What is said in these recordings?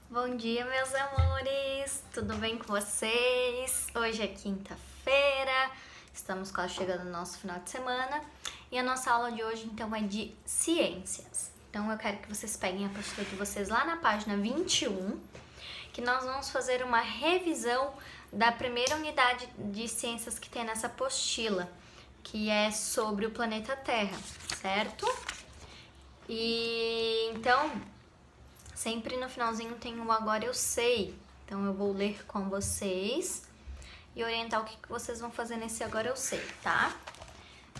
Bom dia, meus amores! Tudo bem com vocês? Hoje é quinta-feira, estamos quase chegando no nosso final de semana e a nossa aula de hoje então é de ciências. Então eu quero que vocês peguem a apostila de vocês lá na página 21, que nós vamos fazer uma revisão da primeira unidade de ciências que tem nessa apostila, que é sobre o planeta Terra, certo? E então, sempre no finalzinho tem o Agora Eu Sei. Então eu vou ler com vocês e orientar o que vocês vão fazer nesse Agora Eu Sei, tá?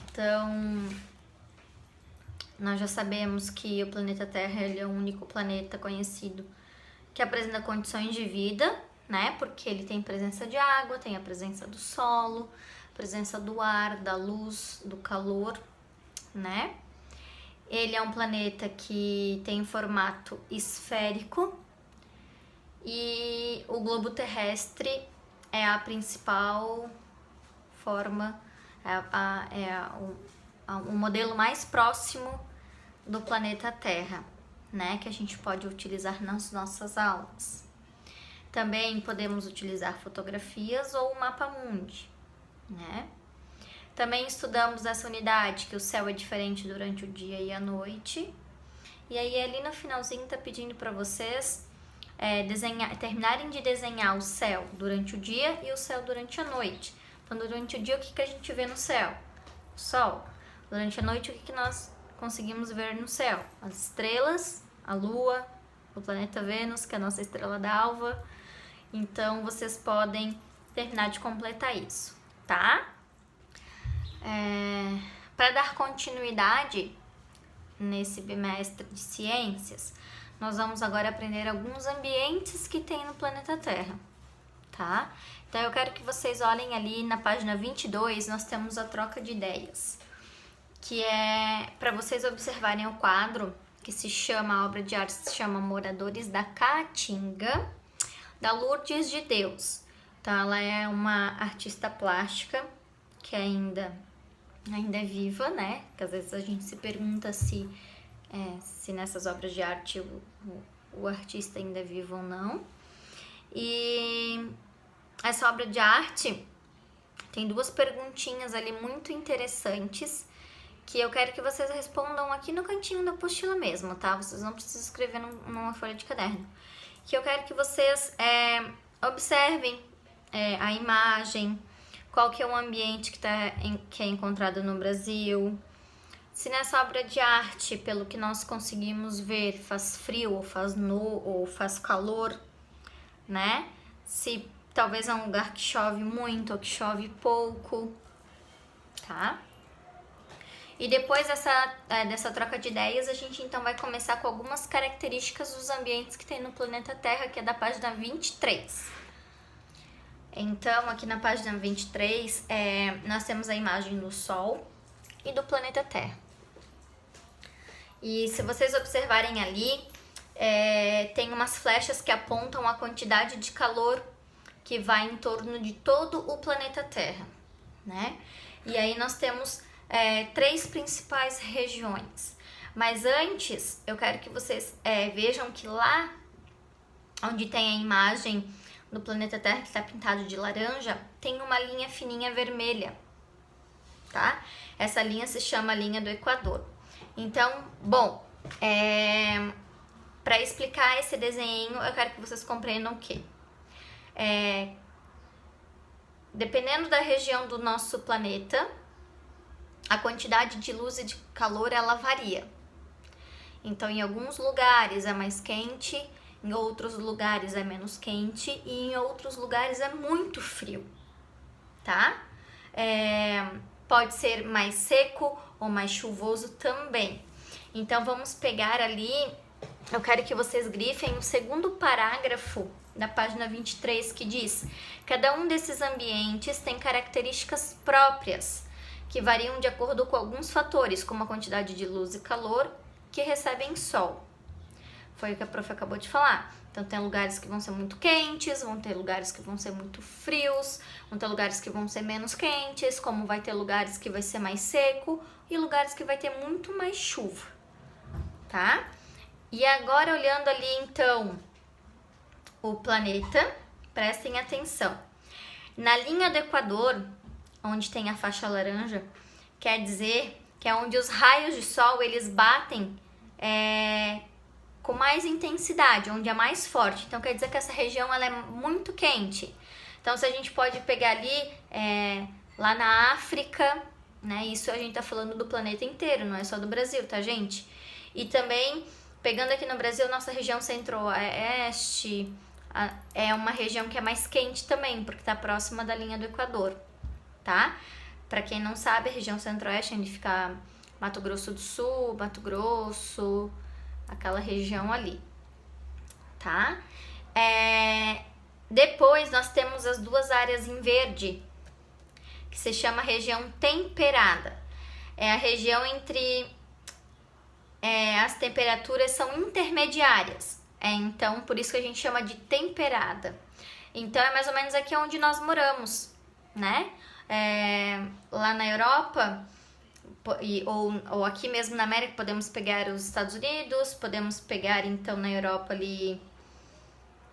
Então, nós já sabemos que o planeta Terra ele é o único planeta conhecido que apresenta condições de vida, né? Porque ele tem presença de água, tem a presença do solo, presença do ar, da luz, do calor, né? Ele é um planeta que tem formato esférico e o globo terrestre é a principal forma, o modelo mais próximo do planeta Terra, né? Que a gente pode utilizar nas nossas aulas. Também podemos utilizar fotografias ou o mapa mundi, né? Também estudamos essa unidade, que o céu é diferente durante o dia e a noite. E aí ali no finalzinho tá pedindo para vocês terminarem de desenhar o céu durante o dia e o céu durante a noite. Então durante o dia o que a gente vê no céu? O sol. Durante a noite o que nós conseguimos ver no céu? As estrelas, a lua, o planeta Vênus, que é a nossa estrela d'alva. Então vocês podem terminar de completar isso, tá? Para dar continuidade nesse bimestre de ciências, nós vamos agora aprender alguns ambientes que tem no planeta Terra, tá? Então eu quero que vocês olhem ali na página 22, nós temos a troca de ideias, que é para vocês observarem o quadro que se chama, a obra de arte se chama Moradores da Caatinga, da Lourdes de Deus. Então ela é uma artista plástica que ainda é viva, né? Que às vezes a gente se pergunta se nessas obras de arte o artista ainda é vivo ou não. E essa obra de arte tem duas perguntinhas ali muito interessantes que eu quero que vocês respondam aqui no cantinho da apostila mesmo, tá? Vocês não precisam escrever numa folha de caderno. Que eu quero que vocês observem a imagem, qual que é o ambiente que é encontrado no Brasil, se nessa obra de arte, pelo que nós conseguimos ver, faz frio ou faz calor, né? Se talvez é um lugar que chove muito ou que chove pouco, tá? E depois dessa troca de ideias, a gente então vai começar com algumas características dos ambientes que tem no planeta Terra, que é da página 23. Então, aqui na página 23, nós temos a imagem do Sol e do planeta Terra. E se vocês observarem ali, tem umas flechas que apontam a quantidade de calor que vai em torno de todo o planeta Terra, né? E aí nós temos três principais regiões. Mas antes, eu quero que vocês vejam que lá onde tem a imagem do planeta Terra que está pintado de laranja, tem uma linha fininha vermelha, tá? Essa linha se chama linha do Equador. Então, bom, para explicar esse desenho, eu quero que vocês compreendam que dependendo da região do nosso planeta, a quantidade de luz e de calor ela varia. Então, em alguns lugares é mais quente, em outros lugares é menos quente e em outros lugares é muito frio, tá? Pode ser mais seco ou mais chuvoso também. Então, vamos pegar ali, eu quero que vocês grifem o segundo parágrafo da página 23, que diz: cada um desses ambientes tem características próprias, que variam de acordo com alguns fatores, como a quantidade de luz e calor que recebem sol. Foi o que a prof acabou de falar. Então, tem lugares que vão ser muito quentes, vão ter lugares que vão ser muito frios, vão ter lugares que vão ser menos quentes, como vai ter lugares que vai ser mais seco e lugares que vai ter muito mais chuva, tá? E agora, olhando ali, então, o planeta, prestem atenção. Na linha do Equador, onde tem a faixa laranja, quer dizer que é onde os raios de sol eles batem com mais intensidade, onde é mais forte. Então quer dizer que essa região ela é muito quente. Então se a gente pode pegar ali lá na África, né? Isso a gente tá falando do planeta inteiro, não é só do Brasil, tá, gente? E também pegando aqui no Brasil, nossa região centro-oeste é uma região que é mais quente também, porque tá próxima da linha do Equador, tá? Pra quem não sabe, a região centro-oeste é onde fica Mato Grosso do Sul, Mato Grosso, aquela região ali, tá? Depois nós temos as duas áreas em verde, que se chama região temperada. É a região entre as temperaturas são intermediárias, então por isso que a gente chama de temperada. Então é mais ou menos aqui onde nós moramos, né? Lá na Europa ou aqui mesmo na América podemos pegar os Estados Unidos, podemos pegar então na Europa ali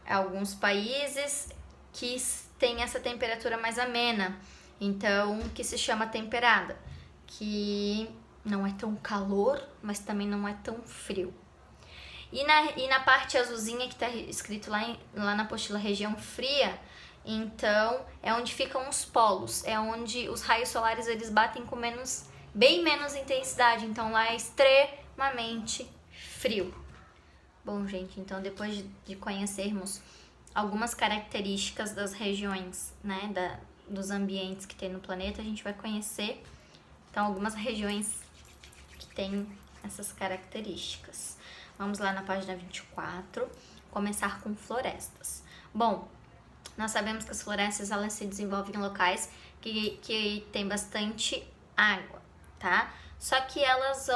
alguns países que tem essa temperatura mais amena, então que se chama temperada, que não é tão calor, mas também não é tão frio. E na parte azulzinha que está escrito lá na apostila região fria, então é onde ficam os polos, é onde os raios solares eles batem com bem menos intensidade, então lá é extremamente frio. Bom, gente, então depois de conhecermos algumas características das regiões, né, dos ambientes que tem no planeta, a gente vai conhecer então algumas regiões que têm essas características. Vamos lá na página 24, começar com florestas. Bom, nós sabemos que as florestas elas se desenvolvem em locais que tem bastante água, tá? Só que elas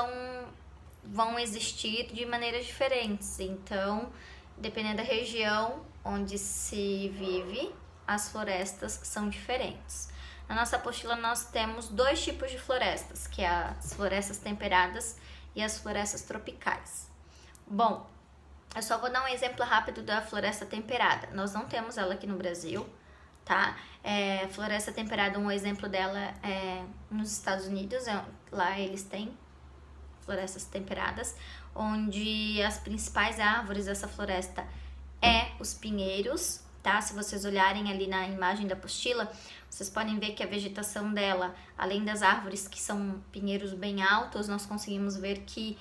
vão existir de maneiras diferentes, então, dependendo da região onde se vive, as florestas são diferentes. Na nossa apostila nós temos dois tipos de florestas, que é as florestas temperadas e as florestas tropicais. Bom, eu só vou dar um exemplo rápido da floresta temperada. Nós não temos ela aqui no Brasil, tá? Floresta temperada, um exemplo dela é nos Estados Unidos, lá eles têm florestas temperadas, onde as principais árvores dessa floresta os pinheiros, tá? Se vocês olharem ali na imagem da apostila, vocês podem ver que a vegetação dela, além das árvores que são pinheiros bem altos, nós conseguimos ver que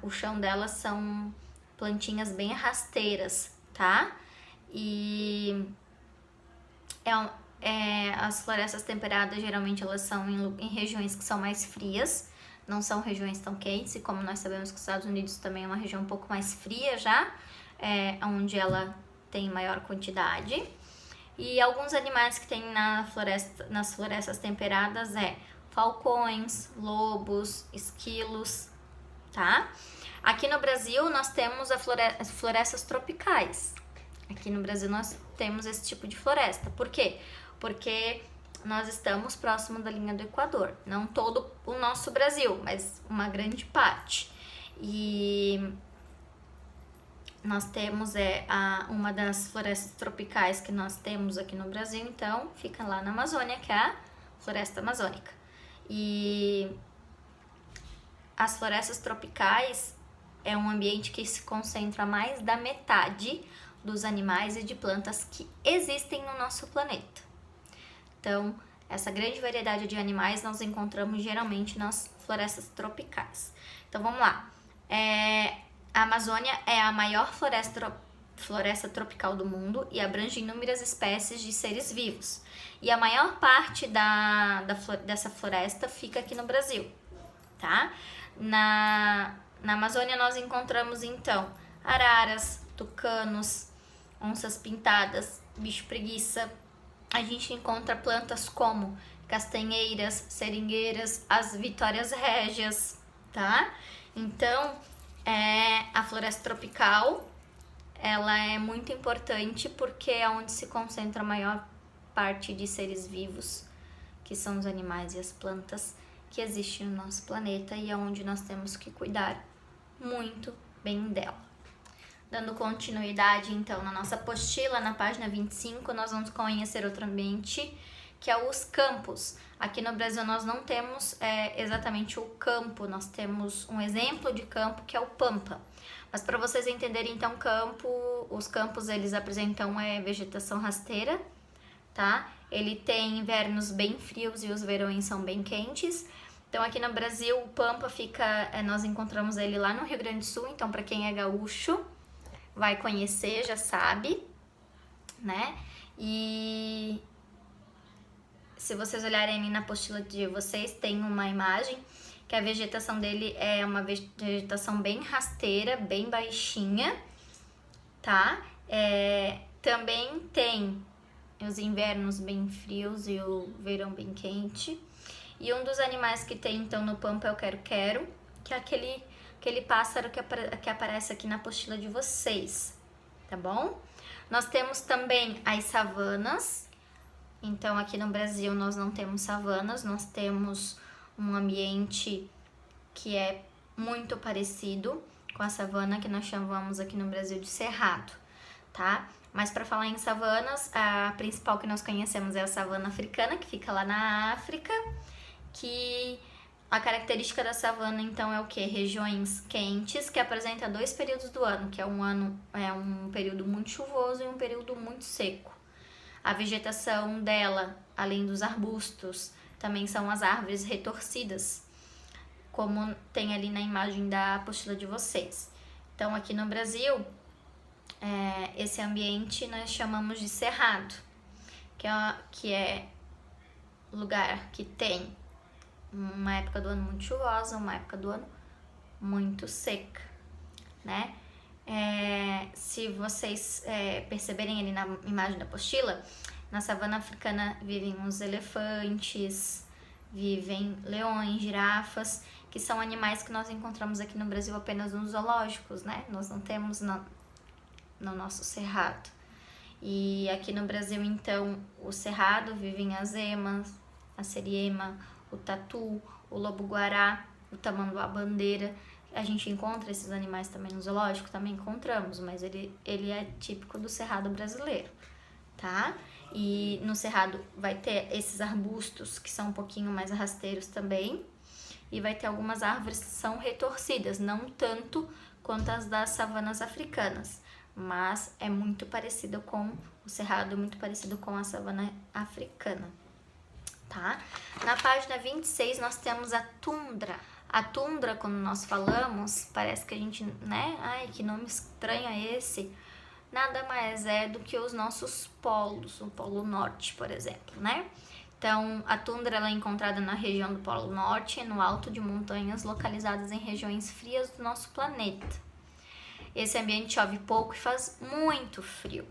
o chão dela são plantinhas bem rasteiras, tá? E as florestas temperadas geralmente elas são em regiões que são mais frias, não são regiões tão quentes, e como nós sabemos que os Estados Unidos também é uma região um pouco mais fria já, onde ela tem maior quantidade. E alguns animais que tem nas florestas temperadas falcões, lobos, esquilos, tá? Aqui no Brasil nós temos as florestas tropicais. Aqui no Brasil nós temos esse tipo de floresta. Por quê? Porque nós estamos próximo da linha do Equador. Não todo o nosso Brasil, mas uma grande parte. E nós temos uma das florestas tropicais que nós temos aqui no Brasil, então fica lá na Amazônia, que é a floresta amazônica. E as florestas tropicais é um ambiente que se concentra mais da metade dos animais e de plantas que existem no nosso planeta. Então, essa grande variedade de animais nós encontramos geralmente nas florestas tropicais. Então, vamos lá. A Amazônia é a maior floresta tropical do mundo e abrange inúmeras espécies de seres vivos. E a maior parte dessa floresta fica aqui no Brasil, tá? Na Amazônia nós encontramos, então, araras, tucanos, onças pintadas, bicho-preguiça. A gente encontra plantas como castanheiras, seringueiras, as vitórias régias, tá? Então, a floresta tropical, ela é muito importante porque é onde se concentra a maior parte de seres vivos, que são os animais e as plantas que existem no nosso planeta, e é onde nós temos que cuidar muito bem dela. Dando continuidade, então, na nossa apostila, na página 25, nós vamos conhecer outro ambiente, que é os campos. Aqui no Brasil nós não temos exatamente o campo, nós temos um exemplo de campo que é o pampa. Mas para vocês entenderem, então, os campos eles apresentam vegetação rasteira, tá? Ele tem invernos bem frios e os verões são bem quentes. Então aqui no Brasil o pampa nós encontramos ele lá no Rio Grande do Sul, então para quem é gaúcho vai conhecer, já sabe, né? E se vocês olharem ali na apostila de vocês, tem uma imagem que a vegetação dele é uma vegetação bem rasteira, bem baixinha, tá? Também tem os invernos bem frios e o verão bem quente. E um dos animais que tem então no pampa é o quero-quero, que é aquele pássaro que aparece aqui na apostila de vocês, tá bom? Nós temos também as savanas. Então aqui no Brasil nós não temos savanas, nós temos um ambiente que é muito parecido com a savana, que nós chamamos aqui no Brasil de cerrado, tá? Mas para falar em savanas, a principal que nós conhecemos é a savana africana, que fica lá na África, que a característica da savana, então, é o quê? Regiões quentes, que apresenta 2 períodos do ano, que é um período muito chuvoso e um período muito seco. A vegetação dela, além dos arbustos, também são as árvores retorcidas, como tem ali na imagem da apostila de vocês. Então, aqui no Brasil, esse ambiente nós chamamos de cerrado, que é lugar que tem uma época do ano muito chuvosa, uma época do ano muito seca, né? Se vocês perceberem ali na imagem da apostila, na savana africana vivem os elefantes, vivem leões, girafas, que são animais que nós encontramos aqui no Brasil apenas nos zoológicos, né? Nós não temos no nosso cerrado. E aqui no Brasil, então, o cerrado vivem as emas, a seriema, o tatu, o lobo-guará, o tamanduá-bandeira. A gente encontra esses animais também no zoológico? Também encontramos, mas ele é típico do cerrado brasileiro, tá? E no cerrado vai ter esses arbustos que são um pouquinho mais rasteiros também, e vai ter algumas árvores que são retorcidas, não tanto quanto as das savanas africanas, mas é muito parecido com o cerrado, muito parecido com a savana africana. Tá? Na página 26 nós temos a tundra. A tundra, quando nós falamos, parece que a gente, né? Ai, que nome estranho é esse? Nada mais é do que os nossos polos, o Polo Norte, por exemplo, né? Então, a tundra ela é encontrada na região do Polo Norte, no alto de montanhas localizadas em regiões frias do nosso planeta. Esse ambiente chove pouco e faz muito frio.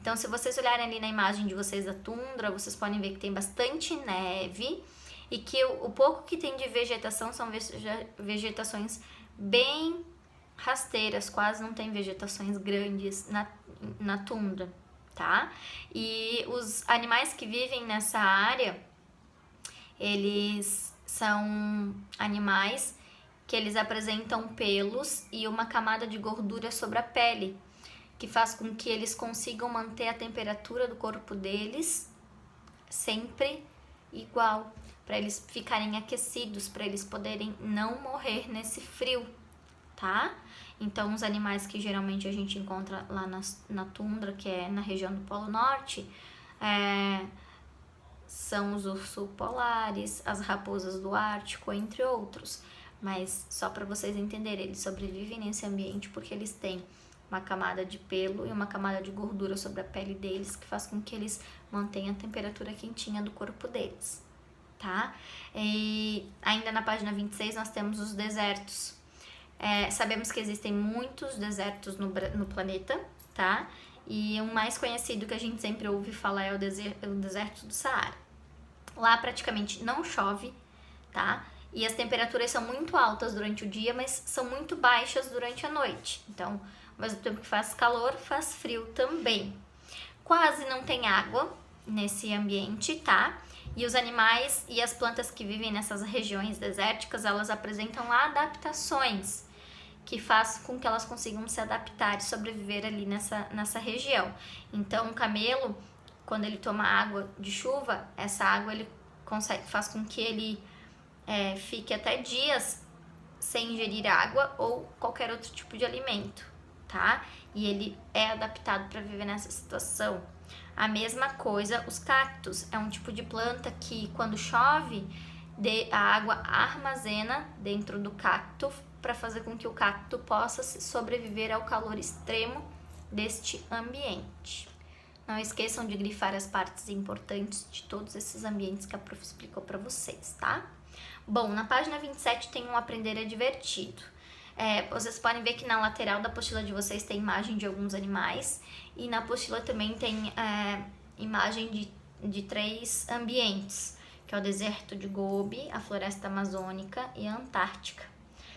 Então, se vocês olharem ali na imagem de vocês da tundra, vocês podem ver que tem bastante neve e que o pouco que tem de vegetação são vegetações bem rasteiras, quase não tem vegetações grandes na tundra, tá? E os animais que vivem nessa área, eles são animais que eles apresentam pelos e uma camada de gordura sobre a pele, que faz com que eles consigam manter a temperatura do corpo deles sempre igual, para eles ficarem aquecidos, para eles poderem não morrer nesse frio, tá? Então, os animais que geralmente a gente encontra lá na tundra, que é na região do Polo Norte, são os ursos polares, as raposas do Ártico, entre outros. Mas só para vocês entenderem, eles sobrevivem nesse ambiente porque eles têm uma camada de pelo e uma camada de gordura sobre a pele deles, que faz com que eles mantenham a temperatura quentinha do corpo deles, tá? E ainda na página 26 nós temos os desertos. Sabemos que existem muitos desertos no planeta, tá? E o mais conhecido que a gente sempre ouve falar é o deserto do Saara. Lá praticamente não chove, tá? E as temperaturas são muito altas durante o dia, mas são muito baixas durante a noite. Então, ao mesmo tempo que faz calor, faz frio também. Quase não tem água nesse ambiente, tá? E os animais e as plantas que vivem nessas regiões desérticas, elas apresentam adaptações que faz com que elas consigam se adaptar e sobreviver ali nessa região. Então, o camelo, quando ele toma água de chuva, essa água ele faz com que ele fique até dias sem ingerir água ou qualquer outro tipo de alimento, tá? E ele é adaptado para viver nessa situação. A mesma coisa, os cactos. É um tipo de planta que, quando chove, a água armazena dentro do cacto para fazer com que o cacto possa sobreviver ao calor extremo deste ambiente. Não esqueçam de grifar as partes importantes de todos esses ambientes que a prof explicou para vocês, tá? Bom, na página 27 tem um Aprender é Divertido. Vocês podem ver que na lateral da apostila de vocês tem imagem de alguns animais e na apostila também tem imagem de 3 ambientes, que é o deserto de Gobi, a floresta amazônica e a Antártica.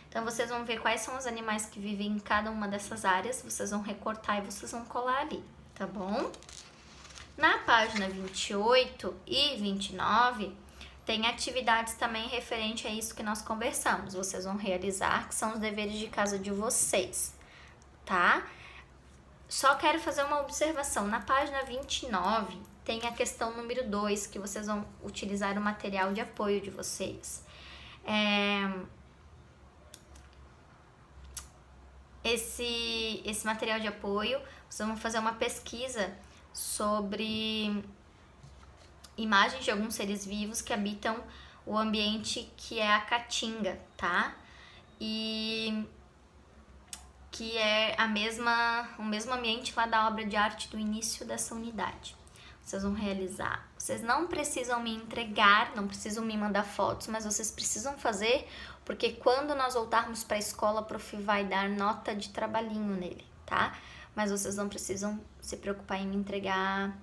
Então vocês vão ver quais são os animais que vivem em cada uma dessas áreas, vocês vão recortar e vocês vão colar ali, tá bom? Na página 28 e 29, tem atividades também referente a isso que nós conversamos. Vocês vão realizar, que são os deveres de casa de vocês, tá? Só quero fazer uma observação. Na página 29, tem a questão número 2, que vocês vão utilizar o material de apoio de vocês. Esse material de apoio, vocês vão fazer uma pesquisa sobre imagens de alguns seres vivos que habitam o ambiente que é a Caatinga, tá? E que é o mesmo ambiente lá da obra de arte do início dessa unidade. Vocês vão realizar. Vocês não precisam me entregar, não precisam me mandar fotos, mas vocês precisam fazer, porque quando nós voltarmos para a escola, a prof vai dar nota de trabalhinho nele, tá? Mas vocês não precisam se preocupar em me entregar,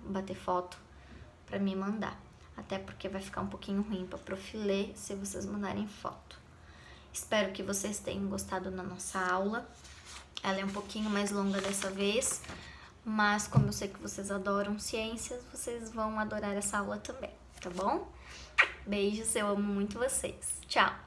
bater foto para me mandar, até porque vai ficar um pouquinho ruim para prof ler se vocês mandarem foto. Espero que vocês tenham gostado da nossa aula. Ela é um pouquinho mais longa dessa vez, mas como eu sei que vocês adoram ciências, vocês vão adorar essa aula também, tá bom? Beijos, eu amo muito vocês. Tchau!